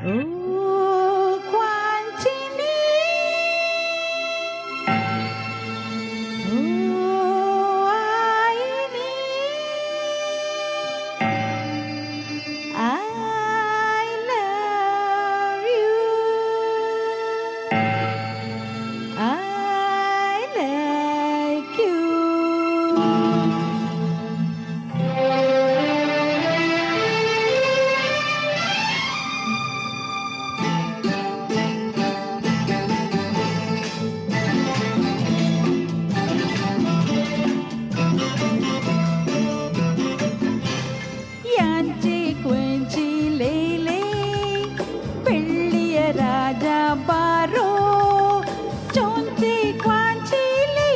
Oh, Quantini. Oh, Aini. I love you. I like you. ಯಾಂಚಿ ಕ್ವೆಂಚಿ ಲೇಲೆ ಬೆಳ್ಳಿಯ ರಾಜ ಬಾರೋ ಚೋಂಚಿ ಕ್ವಾಂಚಿಲಿ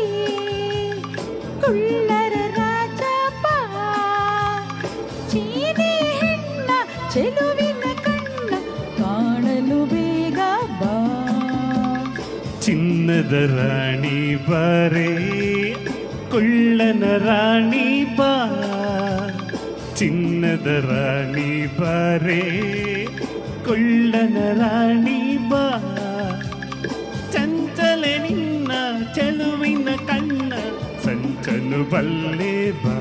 ಕುಳ್ಳರ ರಾಜ ಬಾ ಚೀನಿ ಹೆಣ್ಣ ಚೆಲುವಿನ ಕಣ್ಣ ಕಾಣಲು ಬೇಗ ಬಾ ಚಿನ್ನದ ರಾಣಿ ಬಾರೆ ಕುಳ್ಳನ ರಾಣಿ ಬಾ ಚಿನ್ನದ ರಾಣಿ ಬಾರೆ ಕುಳ್ಳನ ರಾಣಿ ಬಾ ಚಂಚಲೆ ನಿನ್ನ ಚೆಲುವಿನ ಕಣ್ಣ ಸಂಚಲು ಬಲ್ಲೆ ಬಾ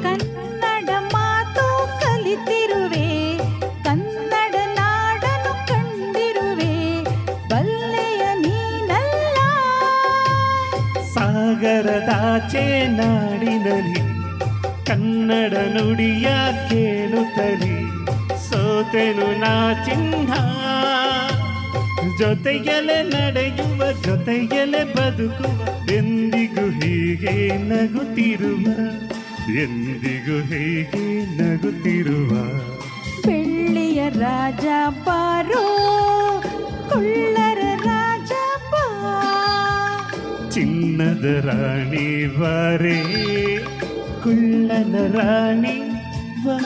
ಕನ್ನಡ ಮಾತು ಕಲಿತಿರುವೆ ಕನ್ನಡ ನಾಡನು ಕಂಡಿರುವೆ ಬಲ್ಲೆಯ ನೀನಲ್ಲ ಸಾಗರದಾಚೆ ನಾಡಿನಲ್ಲಿ ಕನ್ನಡ ನುಡಿಯ ಕೇಳುತ್ತಲಿ ಸೋತೆನು ನಾ ಚಿನ್ನ ಜೊತೆಗೆಲೆ ನಡೆಯುವ ಜೊತೆಗೆಲೆ ಬದುಕುವ ಎಂದಿಗೂ ಹೀಗೆ ನಗುತ್ತಿರುವ ಎಂದಿಗೂ ಹೀಗೆ ನಗುತ್ತಿರುವ ಬೆಳ್ಳಿಯ ರಾಜ ಬಾರೋ ಕುಳ್ಳರ ರಾಜ ಬಾ ಚಿನ್ನದ ರಾಣಿ ಬಾರೆ ಕುಳ್ಳನ ರಾಣಿ ಬಾ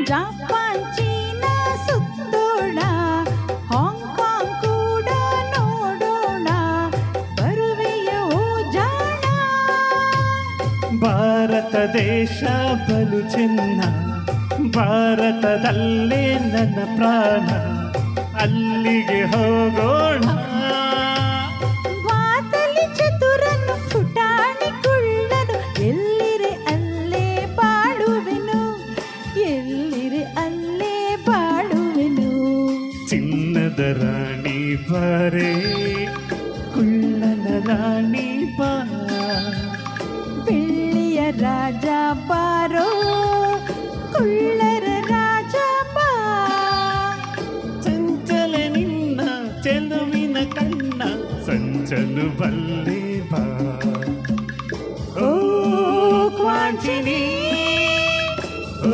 ಜಪಾನ್ ಚೀನಾ ಸುತ್ತೋಣ ಹಾಂಗ್ಕಾಂಗ್ ಕೂಡ ನೋಡೋಣ ಬರುವೆಯ ಓ ಜಾಣ ಭಾರತ ದೇಶ ಬಲು ಚೆನ್ನ ಭಾರತದಲ್ಲೇ ನನ್ನ ಪ್ರಾಣ ಅಲ್ಲಿಗೆ ಹೋಗೋಣ ವಾತಲಿ ಚತುರನು ಪುಟಾಣಿ ಕುಳ್ಳನು ಎಲ್ಲಿರೆ ಅಲ್ಲೇ ಬಾಳುವೆನು ಎಲ್ಲಿರೆ ಅಲ್ಲೇ ಬಾಳುವೆನು ಚಿನ್ನದ ರಾಣಿ ಬಾರೆ ಕುಳ್ಳನ ರಾಣಿ ಬಾ ಬೆಳ್ಳಿಯ ರಾಜ ಬಾರೋ ಕುಳ್ಳರ ರಾಜ ಬಾ ಚಂಚಲೆ ನಿನ್ನ ಚೆಲುವಿನ ಕಣ್ಣ ಸಂಚಲು ಬಲ್ಲೆ ಬಾ ಓ ಕ್ವಾಂಚಿನಿ ಓ